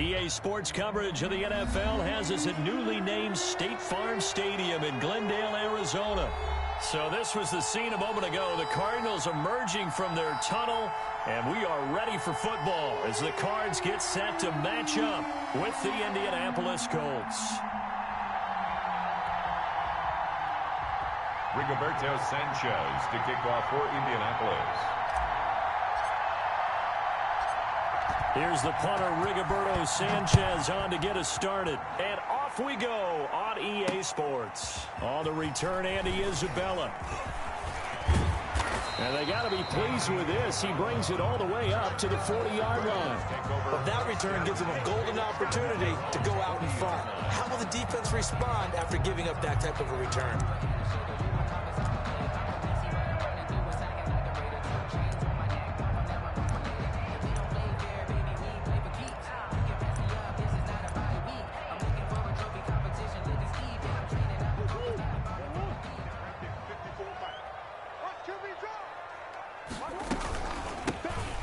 EA Sports coverage of the NFL has us at newly named State Farm Stadium in Glendale, Arizona. So this was the scene a moment ago. The Cardinals emerging from their tunnel, and we are ready for football as the Cards get set to match up with the Indianapolis Colts. Rigoberto Sanchez to kick off for Indianapolis. Here's the punter, Rigoberto Sanchez, on to get us started. And off we go on EA Sports. On the return, Andy Isabella. And they got to be pleased with this. He brings it all the way up to the 40-yard line. But that return gives him a golden opportunity to go out in front. How will the defense respond after giving up that type of a return?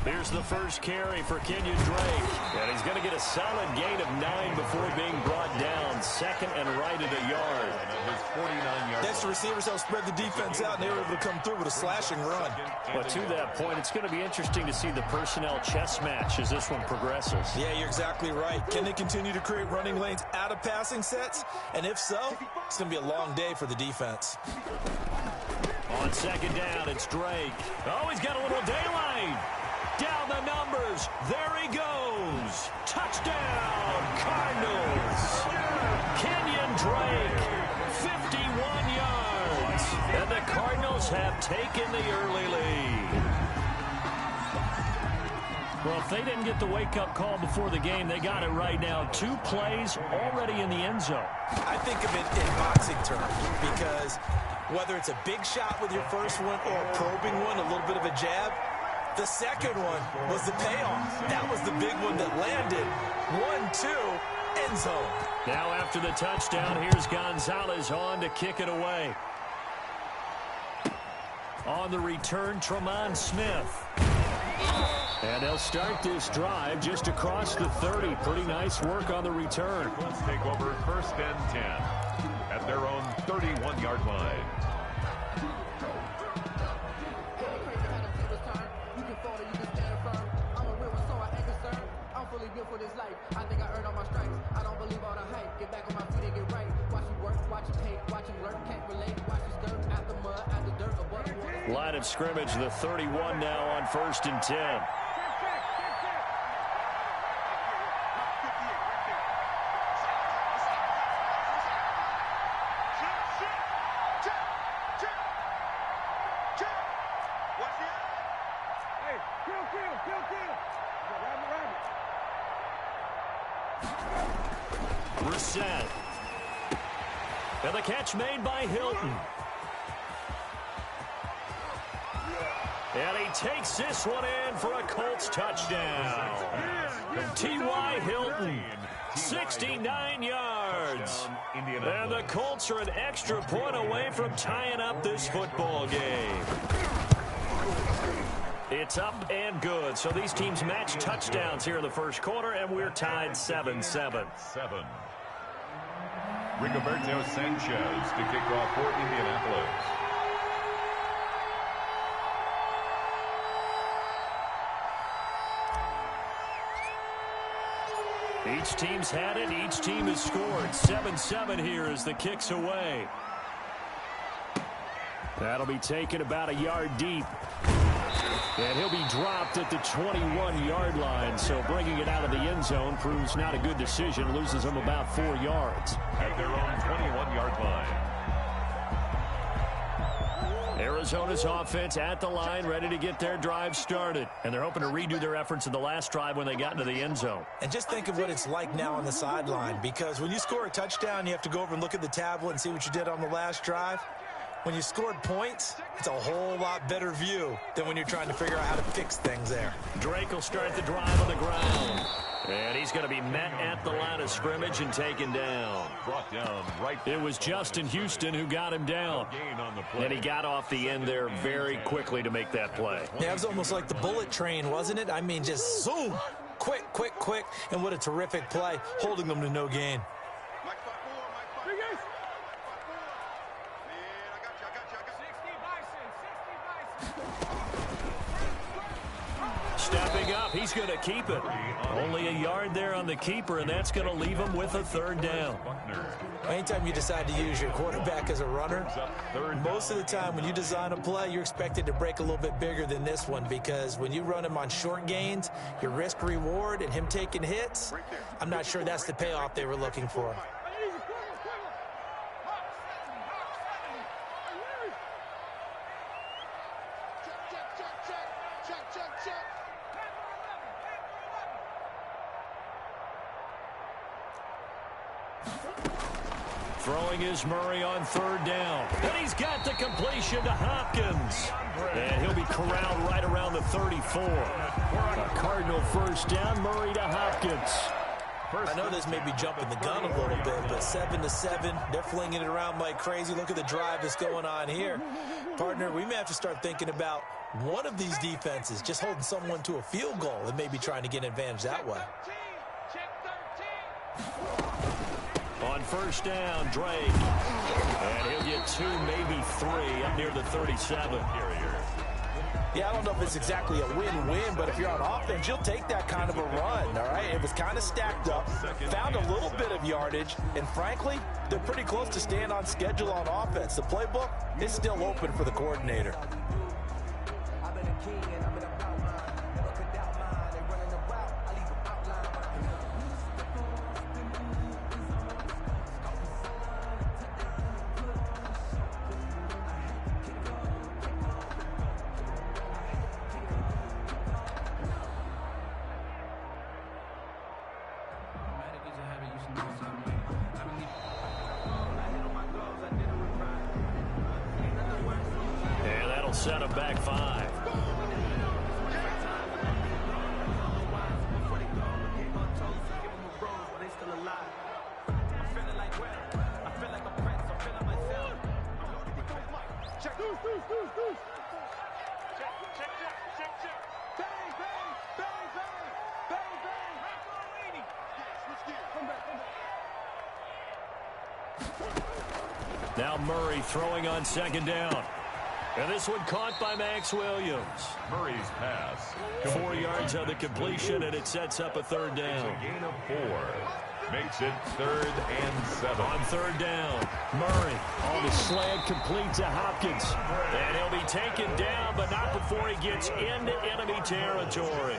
Here's the first carry for Kenyon Drake. And he's going to get a solid gain of 9 before being brought down. Second and right at a yard. His 49-yard. Next, the receivers help spread the defense out, and they were able to come through with a slashing run. But to that point, it's going to be interesting to see the personnel chess match as this one progresses. Yeah, you're exactly right. Can they continue to create running lanes out of passing sets? And if so, it's going to be a long day for the defense. On second down, it's Drake. Oh, he's got a little daylight. Down the numbers. There he goes. Touchdown, Cardinals. Kenyon Drake, 51 yards. And the Cardinals have taken the early lead. Well, if they didn't get the wake-up call before the game, they got it right now. 2 plays already in the end zone. I think of it in boxing terms because whether it's a big shot with your first one or a probing one, a little bit of a jab, the second one was the payoff. That was the big one that landed. 1-2, end zone. Now after the touchdown, here's Gonzalez on to kick it away. On the return, Tremont Smith. And they'll start this drive just across the 30. Pretty nice work on the return. Colts take over first and 10 at their own 31-yard line. Line of scrimmage, the 31 now on first and 10. Reset. And the catch made by Hilton. And he takes this one in for a Colts touchdown. T.Y. Hilton, 69 yards. And the Colts are an extra point away from tying up this football game. It's up and good. So these teams match touchdowns here in the first quarter, and we're tied 7-7. Rigoberto Sanchez to kick off for Indianapolis. Each team's had it. Each team has scored. 7-7 here as the kick's away. That'll be taken about a yard deep. And he'll be dropped at the 21-yard line. So bringing it out of the end zone proves not a good decision. Loses him about 4 yards. At their own 21-yard line. Arizona's offense at the line, ready to get their drive started. And they're hoping to redo their efforts in the last drive when they got into the end zone. And just think of what it's like now on the sideline, because when you score a touchdown, you have to go over and look at the tablet and see what you did on the last drive. When you scored points, it's a whole lot better view than when you're trying to figure out how to fix things there. Drake will start the drive on the ground. And he's going to be met at the line of scrimmage and taken down. Brought down right. It was Justin Houston who got him down. And he got off the end there very quickly to make that play. Yeah, it was almost like the bullet train, wasn't it? I mean, just zoom. Quick, quick, quick, and what a terrific play, holding them to no gain. Stepping up, he's going to keep it. Only a yard there on the keeper, and that's going to leave him with a third down. Anytime you decide to use your quarterback as a runner, most of the time when you design a play, you're expected to break a little bit bigger than this one, because when you run him on short gains, your risk-reward and him taking hits, I'm not sure that's the payoff they were looking for. Throwing is Murray on third down. And he's got the completion to Hopkins. And he'll be corralled right around the 34. A Cardinal first down, Murray to Hopkins. I know this may be jumping the gun a little bit, but 7-7, they're flinging it around like crazy. Look at the drive that's going on here. Partner, we may have to start thinking about one of these defenses just holding someone to a field goal and maybe trying to get an advantage that way. On first down, Drake. And he'll get 2, maybe 3 up near the 37. Yeah, I don't know if it's exactly a win-win, but if you're on offense, you'll take that kind of a run, all right? It was kind of stacked up, found a little bit of yardage, and frankly, they're pretty close to staying on schedule on offense. The playbook is still open for the coordinator. Set him back 5. Now Murray throwing on second down. And this one caught by Max Williams. Murray's pass. 4 yards on the completion, and it sets up a third down. It's a gain of 4. Makes it 3rd and 7. On third down, Murray on the slant, complete to Hopkins. And he'll be taken down, but not before he gets into enemy territory.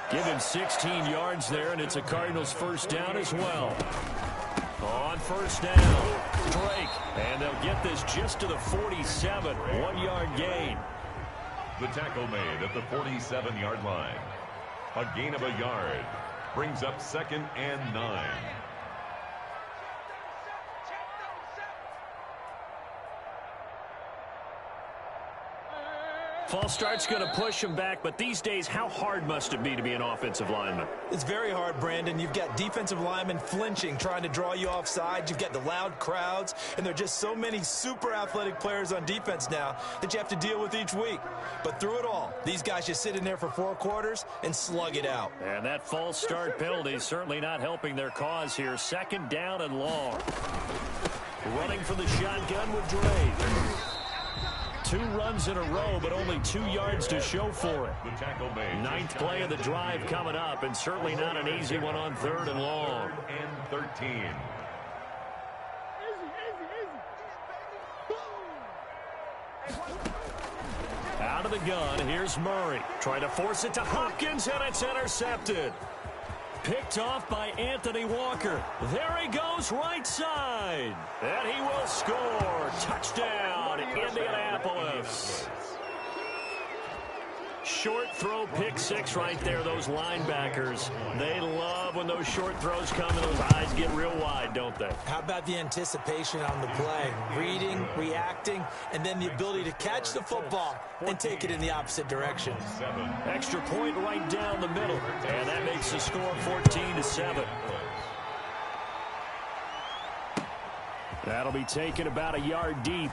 Give him 16 yards there, and it's a Cardinals first down as well. On first down, Drake, and they'll get this just to the 47, 1-yard gain. The tackle made at the 47-yard line. A gain of a yard brings up 2nd and 9. False start's going to push him back, but these days, how hard must it be to be an offensive lineman? It's very hard, Brandon. You've got defensive linemen flinching, trying to draw you offside. You've got the loud crowds, and there are just so many super athletic players on defense now that you have to deal with each week. But through it all, these guys just sit in there for 4 quarters and slug it out. And that false start penalty is certainly not helping their cause here. 2nd down and long. Running for the shotgun with Drake. 2 runs in a row, but only 2 yards to show for it. 9th play of the drive coming up, and certainly not an easy one on 3rd and long. 3rd and 13. Out of the gun, here's Murray. Trying to force it to Hopkins, and it's intercepted. Picked off by Anthony Walker. There he goes, right side. And he will score. Touchdown, Indianapolis. Short throw, pick 6 right there, those linebackers. They love when those short throws come and those eyes get real wide, don't they? How about the anticipation on the play? Reading, reacting, and then the ability to catch the football and take it in the opposite direction. Extra point right down the middle, and that makes the score 14-7. That'll be taken about a yard deep.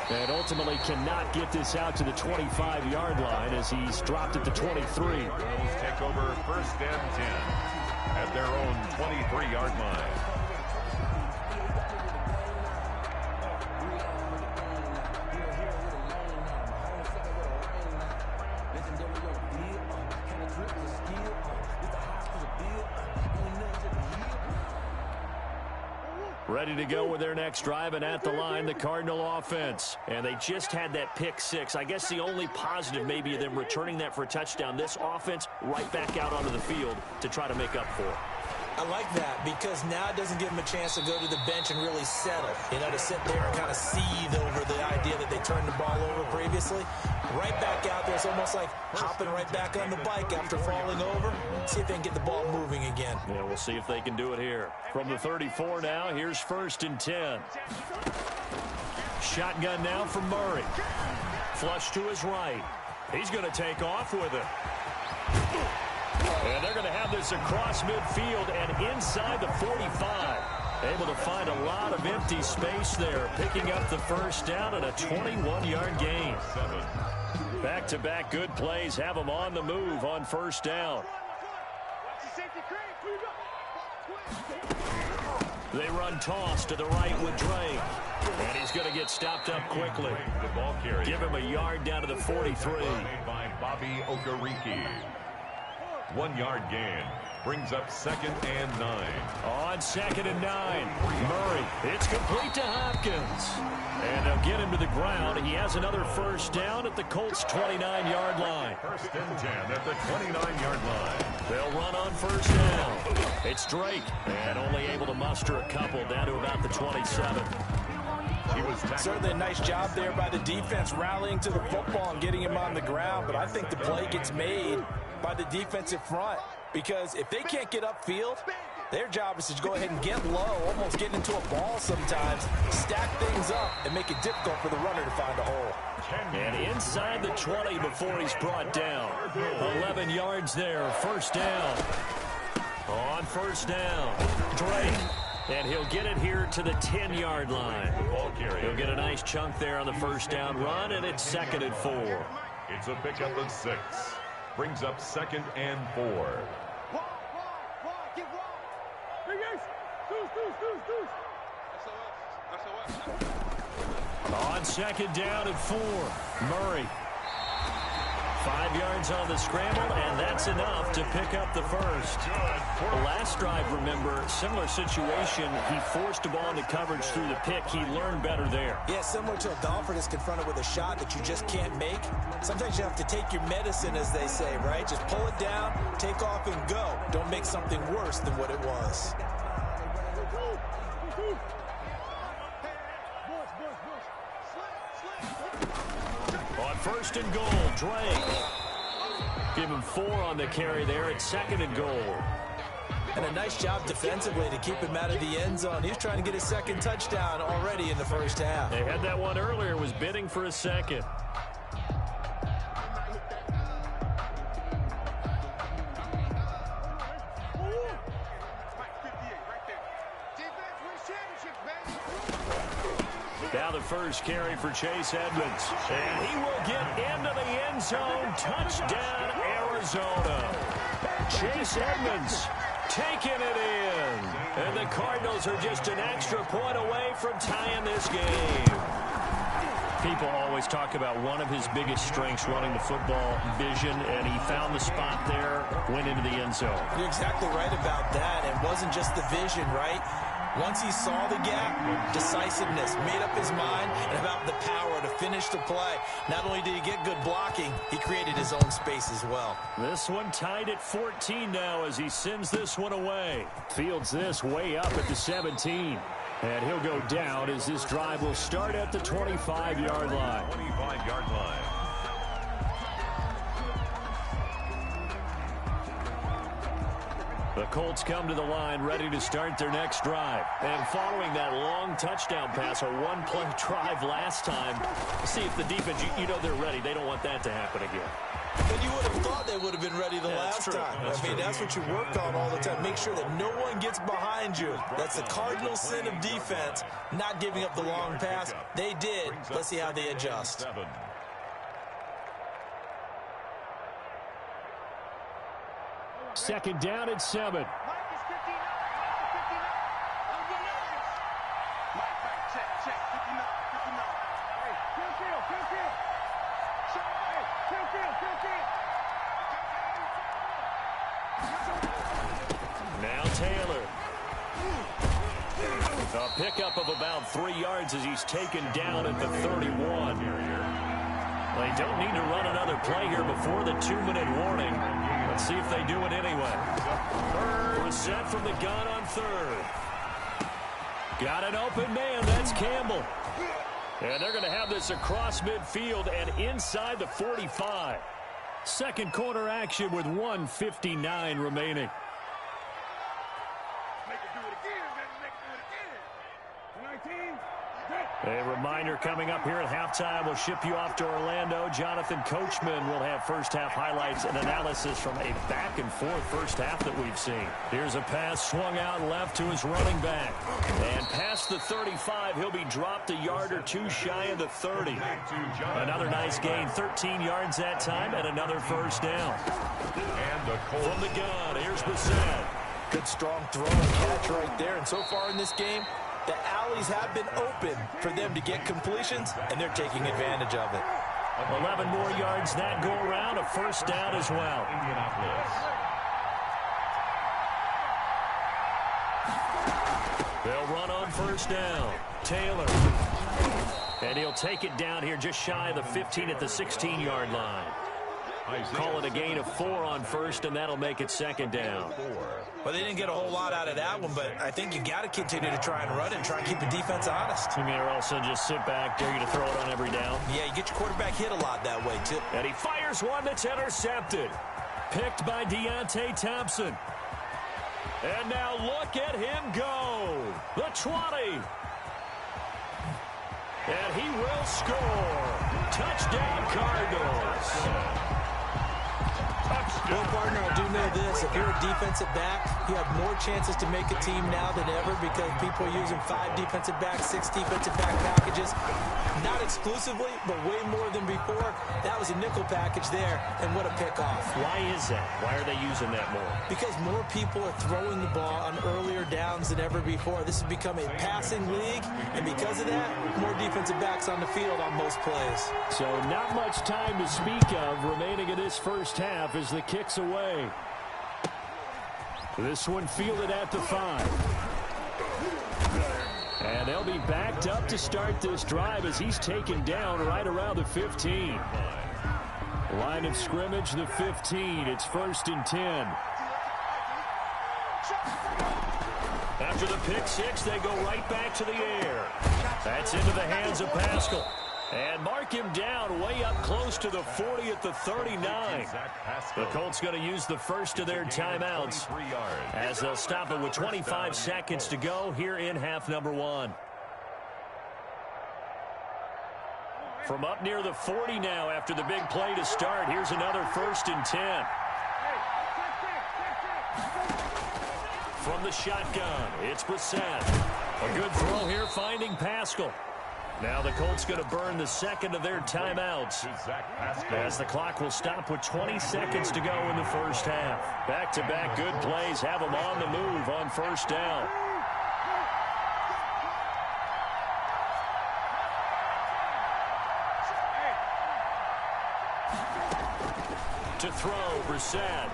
And ultimately cannot get this out to the 25-yard line as he's dropped at the 23. Colts take over 1st and 10 at their own 23-yard line. Ready to go with their next drive, and at the line, the Cardinal offense. And they just had that pick six. I guess the only positive maybe of them returning that for a touchdown. This offense right back out onto the field to try to make up for it. I like that because now it doesn't give them a chance to go to the bench and really settle. You know, to sit there and kind of seethe over the idea that they turned the ball over previously. Right back out there. It's almost like hopping right back on the bike after falling over. See if they can get the ball moving again. Yeah, we'll see if they can do it here. From the 34 now, here's 1st and 10. Shotgun now from Murray. Flush to his right. He's going to take off with it. And they're going to have this across midfield and inside the 45. Able to find a lot of empty space there, picking up the 1st down and a 21-yard gain. Back-to-back good plays have them on the move on 1st down. They run toss to the right with Drake. And he's going to get stopped up quickly. The ball carrier. Give him a yard down to the 43. Made by Bobby Okereke. 1-yard gain. Brings up 2nd and 9. On 2nd and 9. Murray. It's complete to Hopkins. And they'll get him to the ground. He has another 1st down at the Colts' 29-yard line. 1st and 10 at the 29-yard line. They'll run on 1st down. It's Drake. And only able to muster a couple down to about the 27. Certainly a nice job there by the defense rallying to the football and getting him on the ground. But I think the play gets made by the defensive front. Because if they can't get upfield, their job is to go ahead and get low, almost get into a ball sometimes, stack things up, and make it difficult for the runner to find a hole. And inside the 20 before he's brought down. 11 yards there, 1st down. On 1st down, Drake. And he'll get it here to the 10-yard line. He'll get a nice chunk there on the 1st down run, and it's 2nd and 4. It's a pickup of 6. Brings up 2nd and 4. On 2nd down and 4, Murray. 5 yards on the scramble, and that's enough to pick up the 1st. Last drive, remember, similar situation. He forced the ball into coverage through the pick. He learned better there. Yeah, similar to a golfer that's confronted with a shot that you just can't make. Sometimes you have to take your medicine, as they say, right? Just pull it down, take off, and go. Don't make something worse than what it was. On 1st and goal, Drake. Give him 4 on the carry there at 2nd and goal. And a nice job defensively to keep him out of the end zone. He was trying to get his 2nd touchdown already in the 1st half. They had that one earlier, was bidding for a 2nd. Now the 1st carry for Chase Edmonds. And he will get into the end zone. Touchdown, Arizona. Chase Edmonds taking it in. And the Cardinals are just an extra point away from tying this game. People always talk about one of his biggest strengths running the football, vision, and he found the spot there, went into the end zone. You're exactly right about that. It wasn't just the vision, right? Once he saw the gap, decisiveness, made up his mind, and about the power to finish the play. Not only did he get good blocking, he created his own space as well. This one tied at 14 now as he sends this one away. Fields this way up at the 17. And he'll go down as this drive will start at the 25-yard line. 25-yard line. The Colts come to the line ready to start their next drive. And following that long touchdown pass, a one-play drive last time, see if the defense, you know they're ready. They don't want that to happen again. And you would have thought they would have been ready the last time. That's what you work on all the time. Make sure that no one gets behind you. That's the cardinal sin of defense, not giving up the long pass. They did. Let's see how they adjust. Second down and 7. Now Taylor. A pickup of about 3 yards as he's taken down at the 31. They don't need to run another play here before the 2-minute warning. Let's see if they do it anyway. Brissett from the gun on third. Got an open man. That's Campbell. And they're going to have this across midfield and inside the 45. Second quarter action with 1:59 remaining. A reminder coming up here at halftime. We'll ship you off to Orlando. Jonathan Coachman will have first-half highlights and analysis from a back-and-forth first half that we've seen. Here's a pass swung out left to his running back. And past the 35, he'll be dropped a yard or two shy of the 30. Another nice gain, 13 yards that time, and another first down. From the gun, here's Brissett. Good strong throw and catch right there. And so far in this game, the alleys have been open for them to get completions, and they're taking advantage of it. 11 more yards that go around, a first down as well. They'll run on first down. Taylor. And he'll take it down here just shy of the 15 at the 16-yard line. Call it a gain of 4 on first, and that'll make it second down. Well, they didn't get a whole lot out of that one, but I think you got to continue to try and run and try and keep the defense honest. You mean, or also just sit back, dare you to throw it on every down? Yeah, you get your quarterback hit a lot that way, too. And he fires one that's intercepted. Picked by Deontay Thompson. And now look at him go. The 20. And he will score. Touchdown, Cardinals. Well, partner, I do know this. If you're a defensive back, you have more chances to make a team now than ever because people are using 5 defensive backs, 6 defensive back packages. Not exclusively, but way more than before. That was a nickel package there, and what a pickoff. Why is that? Why are they using that more? Because more people are throwing the ball on earlier downs than ever before. This has become a passing league, and because of that, more defensive backs on the field on most plays. So not much time to speak of remaining in this first half as the kicks away. This one fielded at the 5. And they'll be backed up to start this drive as he's taken down right around the 15. Line of scrimmage, the 15. It's 1st and 10. After the pick 6, they go right back to the air. That's into the hands of Pascal. And mark him down way up close to the 40 at the 39. The Colts going to use the first of their timeouts as they'll stop it with 25 seconds to go here in half number 1. From up near the 40 now after the big play to start. Here's another 1st and 10. From the shotgun, it's Brissett. A good throw here finding Pascal. Now the Colts going to burn the second of their timeouts as the clock will stop with 20 seconds to go in the first half. Back-to-back good plays have them on the move on first down. To throw, Brissett.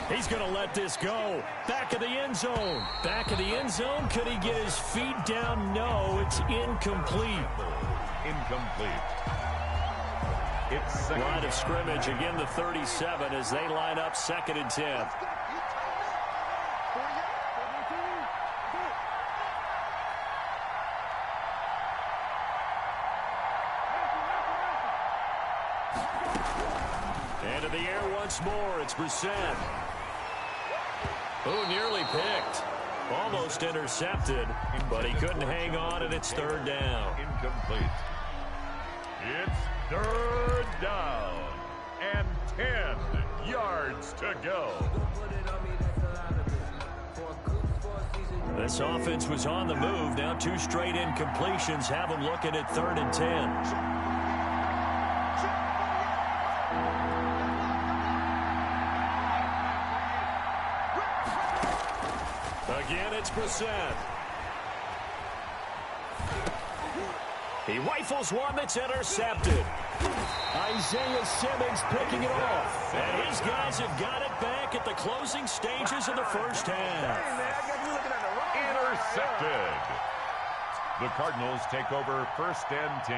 He's going to let this go. Back of the end zone. Back of the end zone. Could he get his feet down? No, it's incomplete. Incomplete. It's line of scrimmage, again the 37 as they line up 2nd and 10. And in the air once more, it's Brissett. Oh, nearly picked. Almost intercepted, but he couldn't hang on, and it's third down. Incomplete. It's third down and 10 yards to go. This offense was on the move. Now 2 straight incompletions have them looking at 3rd and 10. Again, it's Brissett. He rifles one that's intercepted. Isaiah Simmons picking it off. And his guys have got it back at the closing stages of the first half. Intercepted. The Cardinals take over 1st and 10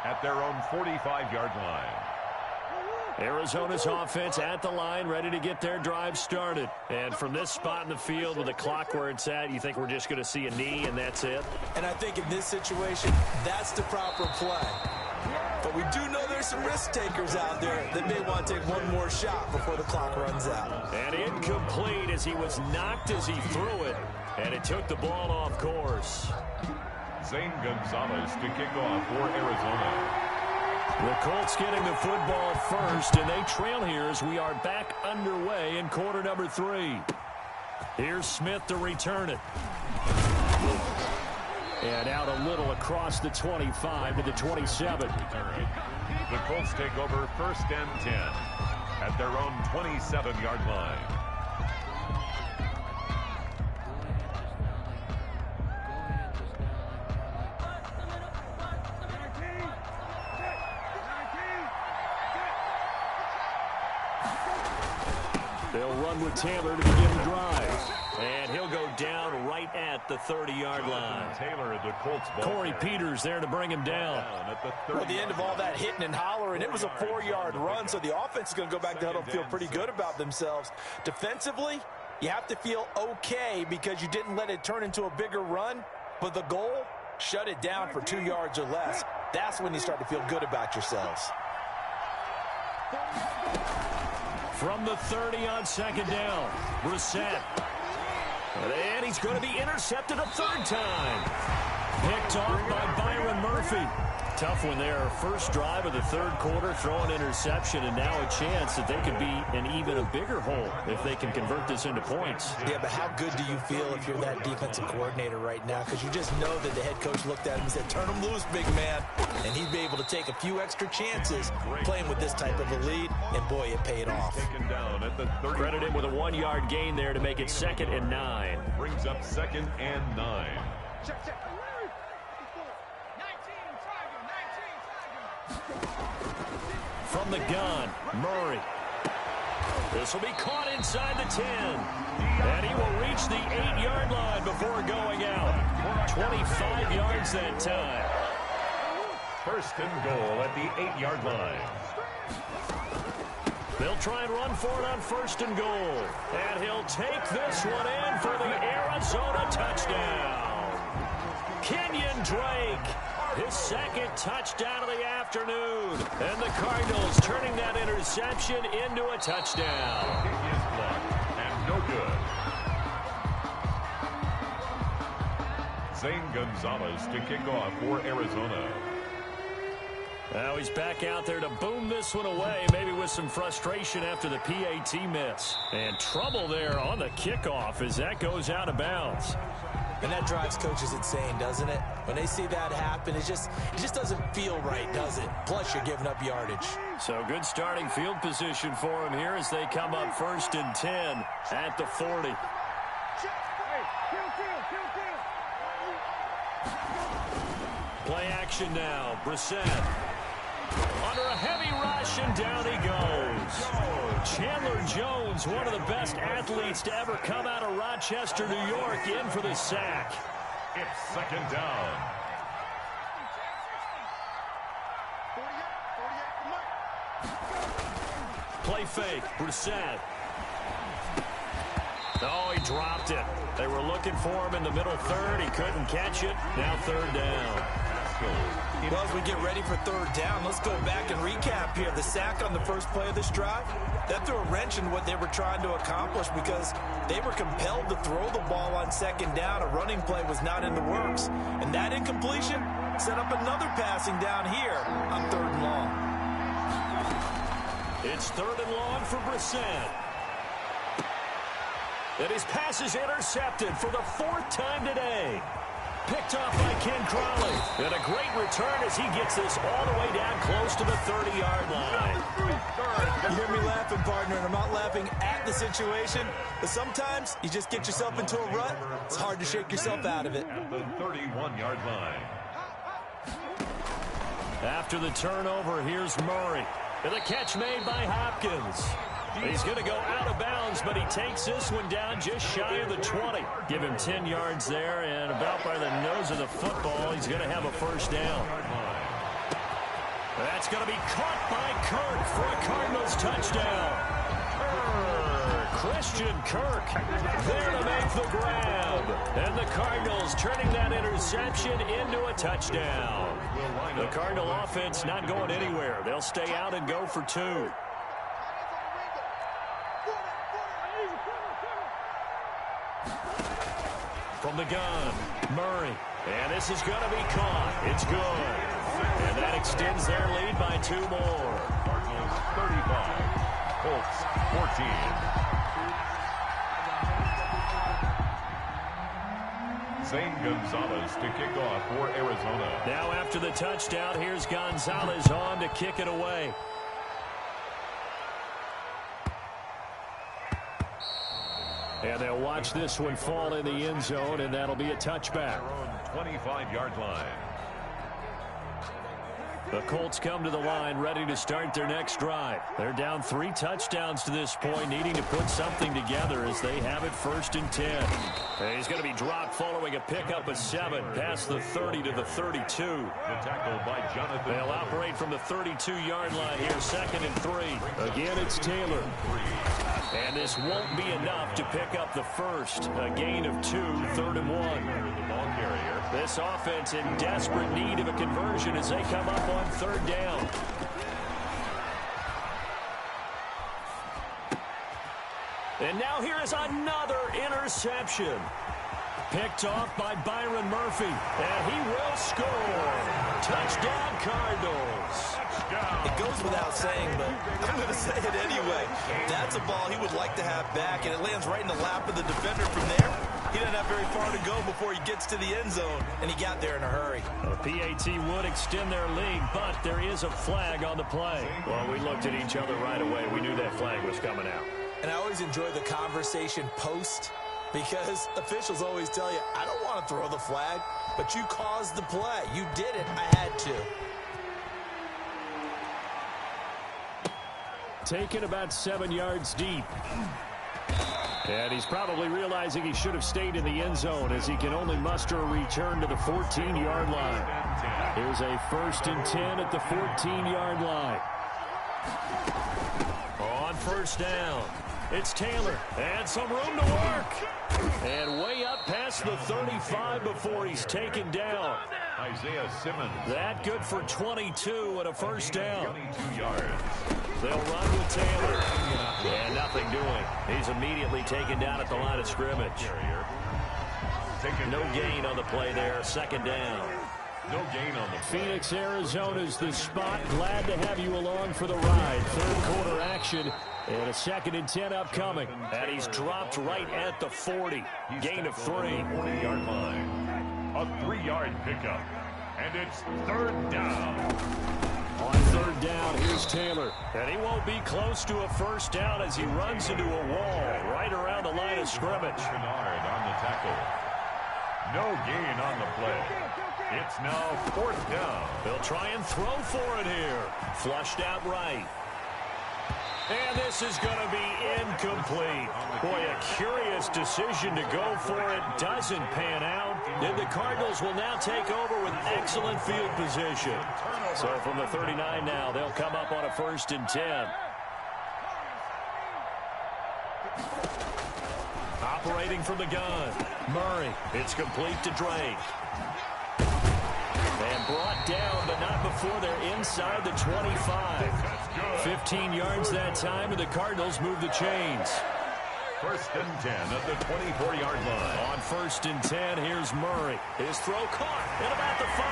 at their own 45-yard line. Arizona's offense at the line, ready to get their drive started. And from this spot in the field with the clock where it's at, you think we're just going to see a knee and that's it? And I think in this situation, that's the proper play. But we do know there's some risk takers out there that may want to take one more shot before the clock runs out. And incomplete as he was knocked as he threw it. And it took the ball off course. Zane Gonzalez to kick off for Arizona. The Colts getting the football first, and they trail here as we are back underway in quarter number 3. Here's Smith to return it. And out a little across the 25 to the 27. The Colts take over 1st and 10 at their own 27-yard line. They'll run with Taylor to begin the drive. And he'll go down right at the 30-yard line. Taylor at the Colts ball. Corey Peters there to bring him down. Well, at the end of all that hitting and hollering, it was a 4-yard run, so the offense is going to go back to huddle and feel pretty good about themselves. Defensively, you have to feel okay because you didn't let it turn into a bigger run, but the goal, shut it down for 2 yards or less. That's when you start to feel good about yourselves. From the 30 on 2nd down, Brissett. And he's going to be intercepted a 3rd time. Picked off by Byron Murphy. Tough one there. First drive of the 3rd quarter, throw an interception, and now a chance that they could be in even a bigger hole if they can convert this into points. Yeah, but how good do you feel if you're that defensive coordinator right now? Because you just know that the head coach looked at him and said, turn him loose, big man. And he'd be able to take a few extra chances playing with this type of a lead, and boy, it paid off. Credit him with a 1-yard gain there to make it 2nd and 9. Brings up 2nd and 9. From the gun, Murray. This will be caught inside the 10. And he will reach the 8-yard line before going out. 25 yards that time. 1st and goal at the 8-yard line. They'll try and run for it on 1st and goal. And he'll take this one in for the Arizona touchdown. Kenyon Drake. His 2nd touchdown of the afternoon. And the Cardinals turning that interception into a touchdown. Kick is blocked and no good. Zane Gonzalez to kick off for Arizona. Now he's back out there to boom this one away, maybe with some frustration after the PAT miss. And trouble there on the kickoff as that goes out of bounds. And that drives coaches insane, doesn't it? When they see that happen, it just doesn't feel right, does it? Plus, you're giving up yardage. So good starting field position for him here as they come up 1st and 10 at the 40. Play action now. Brissett. Under a heavy rush, and down he goes. Chandler Jones, one of the best athletes to ever come out of Rochester, New York, in for the sack. It's 2nd down. Play fake. Brissett. Oh, he dropped it. They were looking for him in the middle 3rd. He couldn't catch it. Now 3rd down. Well, as we get ready for third down, let's go back and recap here. The sack on the first play of this drive, that threw a wrench in what they were trying to accomplish because they were compelled to throw the ball on second down. A running play was not in the works. And that incompletion set up another passing down here on third and long. It's third and long for Brissett. And his pass is intercepted for the fourth time today. Picked off by Ken Crawley. And a great return as he gets this all the way down close to the 30-yard line. You hear me laughing, partner, and I'm not laughing at the situation, but sometimes you just get yourself into a rut. It's hard to shake yourself out of it. At the 31-yard line. After the turnover, here's Murray. And the catch made by Hopkins. He's going to go out of bounds, but he takes this one down just shy of the 20. Give him 10 yards there, and about by the nose of the football, he's going to have a first down. That's going to be caught by Kirk for a Cardinals touchdown. Christian Kirk there to make the grab. And the Cardinals turning that interception into a touchdown. The Cardinal offense not going anywhere. They'll stay out and go for two. From the gun, Murray. And this is going to be caught. It's good. And that extends their lead by two more. Cardinals 35, Colts 14. Zane Gonzalez to kick off for Arizona. Now after the touchdown, here's Gonzalez on to kick it away. And they'll watch this one fall in the end zone, and that'll be a touchback. 25-yard line. The Colts come to the line ready to start their next drive. They're down 3 touchdowns to this point, needing to put something together as they have it 1st and 10. And he's going to be dropped following a pickup of 7 past the 30 to the 32. The tackle by Jonathan. They'll operate from the 32-yard line here, 2nd and 3. Again, it's Taylor. And this won't be enough to pick up the first. A gain of 2, 3rd and 1. The ball carrier. This offense in desperate need of a conversion as they come up on 3rd down. And now here is another interception. Picked off by Byron Murphy. And he will score. Touchdown, Cardinals. It goes without saying, but I'm going to say it anyway. That's a ball he would like to have back, and it lands right in the lap of the defender from there. He doesn't have very far to go before he gets to the end zone, and he got there in a hurry. A PAT would extend their lead, but there is a flag on the play. Well, we looked at each other right away. We knew that flag was coming out. And I always enjoy the conversation post, because officials always tell you, I don't want to throw the flag, but you caused the play. You did it. I had to. Taken about 7 yards deep. And he's probably realizing he should have stayed in the end zone as he can only muster a return to the 14-yard line. Here's a 1st and 10 at the 14-yard line. On 1st down, it's Taylor. And some room to work. And way up past the 35 before he's taken down. Isaiah Simmons. That good for 22 and a 1st down. 22 yards. They'll run with Taylor. And nothing doing. He's immediately taken down at the line of scrimmage. No gain on the play there. 2nd down. No gain on the play. Phoenix, Arizona's the spot. Glad to have you along for the ride. 3rd quarter action. And a 2nd and 10 upcoming. And he's dropped right at the 40. Gain of 3. 40-yard line. A 3-yard pickup. And it's 3rd down. On 3rd down, here's Taylor. And he won't be close to a 1st down as he runs into a wall right around the line of scrimmage. Kennard on the tackle. No gain on the play. It's now 4th down. They'll try and throw for it here. Flushed out right. And this is going to be incomplete. Boy, a curious decision to go for it. Doesn't pan out. And the Cardinals will now take over with excellent field position. So from the 39 now, they'll come up on a 1st and 10. Operating from the gun, Murray. It's complete to Drake. And brought down, but not before they're inside the 25. 15 yards that time, and the Cardinals move the chains. 1st and 10 at the 24-yard line. On 1st and 10, here's Murray. His throw caught at about the 5.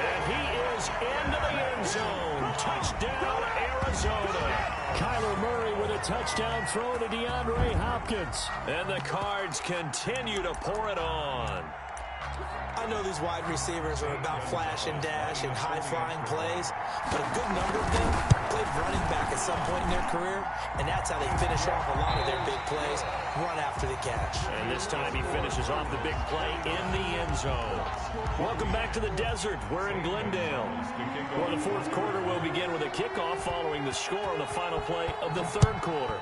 And he is into the end zone. Touchdown, Arizona. Kyler Murray with a touchdown throw to DeAndre Hopkins. And the Cards continue to pour it on. I know these wide receivers are about flash and dash and high-flying plays, but a good number of them played running back at some point in their career, and that's how they finish off a lot of their big plays, run after the catch. And this time he finishes off the big play in the end zone. Welcome back to the desert. We're in Glendale. Well, the 4th quarter will begin with a kickoff following the score on the final play of the 3rd quarter.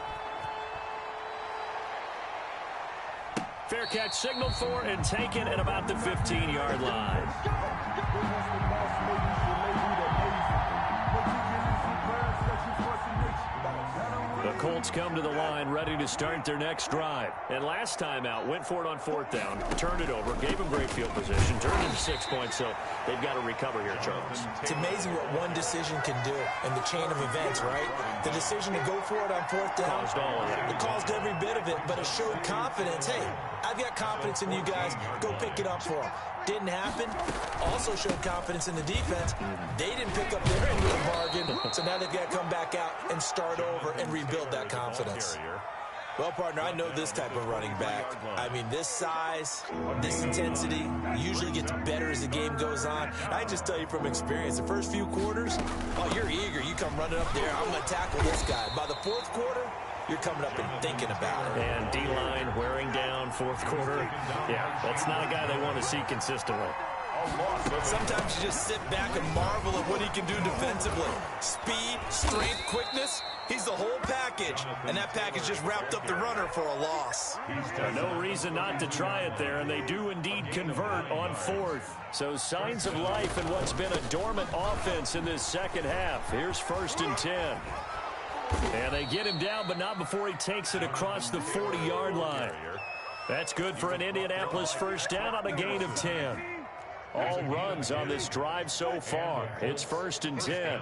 Fair catch signaled for and taken at about the 15-yard line. The Colts come to the line ready to start their next drive. And last time out, went for it on 4th down, turned it over, gave them great field position, turned into 6 points, so they've got to recover here, Charles. It's amazing what one decision can do in the chain of events, right? The decision to go for it on 4th down, caused all of it. It caused every bit of it, but it showed confidence. Hey, I've got confidence in you guys. Go pick it up for them. Didn't happen. Also showed confidence in the defense. They didn't pick up their end of the bargain, so now they've got to come back out and start over and rebuild that confidence. Well, partner, I know this type of running back. I mean, this size, this intensity usually gets better as the game goes on. I just tell you from experience, the first few quarters, oh, you're eager. You come running up there, I'm going to tackle this guy. By the 4th quarter, you're coming up and thinking about it. And D-line wearing down 4th quarter. Yeah, that's not a guy they want to see consistently. Sometimes you just sit back and marvel at what he can do defensively. Speed, strength, quickness, he's the whole package. And that package just wrapped up the runner for a loss. No reason not to try it there, and they do indeed convert on 4th. So signs of life in what's been a dormant offense in this second half. Here's 1st and 10. And they get him down, but not before he takes it across the 40-yard line. That's good for an Indianapolis 1st down on a gain of 10. All runs on this drive so far. It's 1st and 10.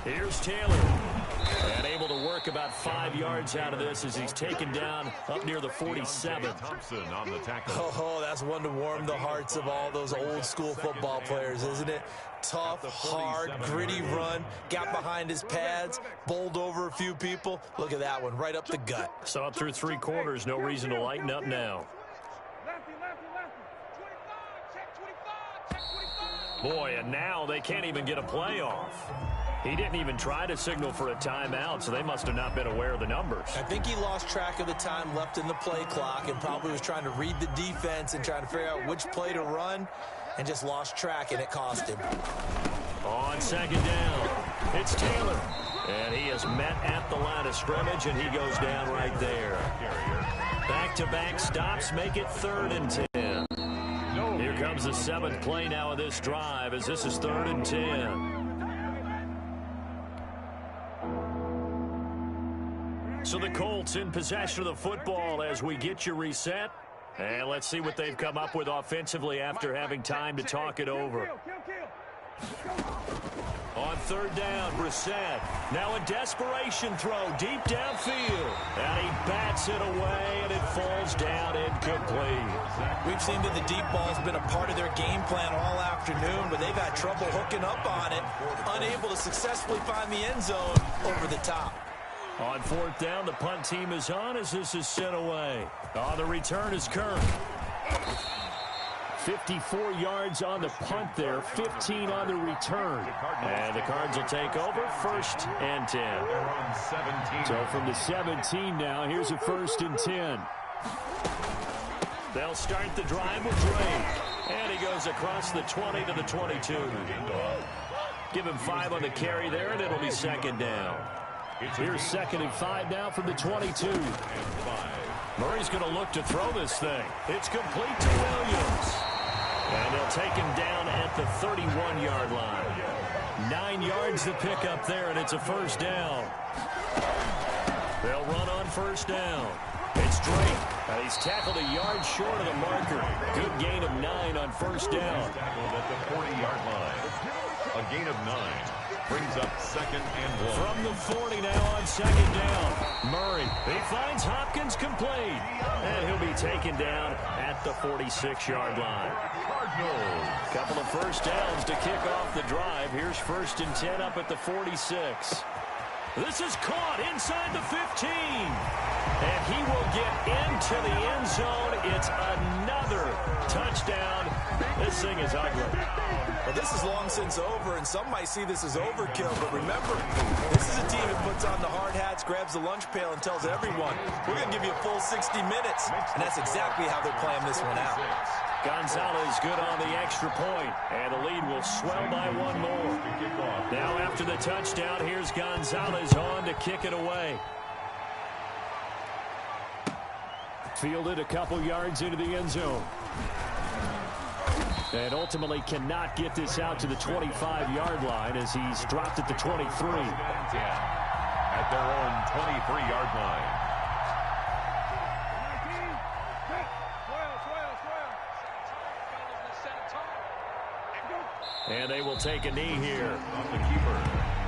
Here's Taylor. And able to work about 5 yards out of this as he's taken down up near the 47. Thompson on the tackle. Oh, that's one to warm the hearts of all those old-school football players, isn't it? Tough, hard, gritty run, got behind his pads, bowled over a few people. Look at that one, right up the gut. Saw it through 3 quarters, no reason to lighten up now. Boy, and now they can't even get a play off. He didn't even try to signal for a timeout, so they must have not been aware of the numbers. I think he lost track of the time left in the play clock and probably was trying to read the defense and trying to figure out which play to run and just lost track, and it cost him. On 2nd down, it's Taylor. And he is met at the line of scrimmage, and he goes down right there. Back-to-back stops make it 3rd and 10. Here comes the 7th play now of this drive as this is 3rd and 10. So the Colts in possession of the football as we get you reset. And let's see what they've come up with offensively after having time to talk it over. On 3rd down, Brissett. Now a desperation throw deep downfield. And he bats it away, and it falls down incomplete. We've seen that the deep ball's been a part of their game plan all afternoon, but they've had trouble hooking up on it, unable to successfully find the end zone over the top. On 4th down, the punt team is on as this is sent away. On the return is Kirk. 54 yards on the punt there, 15 on the return. And the Cards will take over, 1st and 10. So from the 17 now, here's a 1st and 10. They'll start the drive with Drake. And he goes across the 20 to the 22. Give him 5 on the carry there, and it'll be 2nd down. Here's 2nd and 5 now from the 22. Murray's going to look to throw this thing. It's complete to Williams. And they'll take him down at the 31-yard line. 9 yards to pick up there, and it's a 1st down. They'll run on first down. It's Drake. He's tackled a yard short of the marker. Good gain of 9 on first down. Tackled at the 40-yard line. A gain of 9 brings up 2nd and 1. From the 40 now on 2nd down. Murray, he finds Hopkins complete. And he'll be taken down at the 46-yard line. Cardinals. Couple of first downs to kick off the drive. Here's 1st and 10 up at the 46. This is caught inside the 15. And he will get into the end zone. It's another touchdown. This thing is ugly. Well, this is long since over, and some might see this as overkill. But remember, this is a team that puts on the hard hats, grabs the lunch pail, and tells everyone, we're going to give you a full 60 minutes. And that's exactly how they're playing this one out. Gonzalez good on the extra point, and the lead will swell by 1 more. Now after the touchdown, here's Gonzalez on to kick it away. Fielded a couple yards into the end zone. And ultimately cannot get this out to the 25-yard line as he's dropped at the 23. At their own 23-yard line. And they will take a knee here. Off the keeper.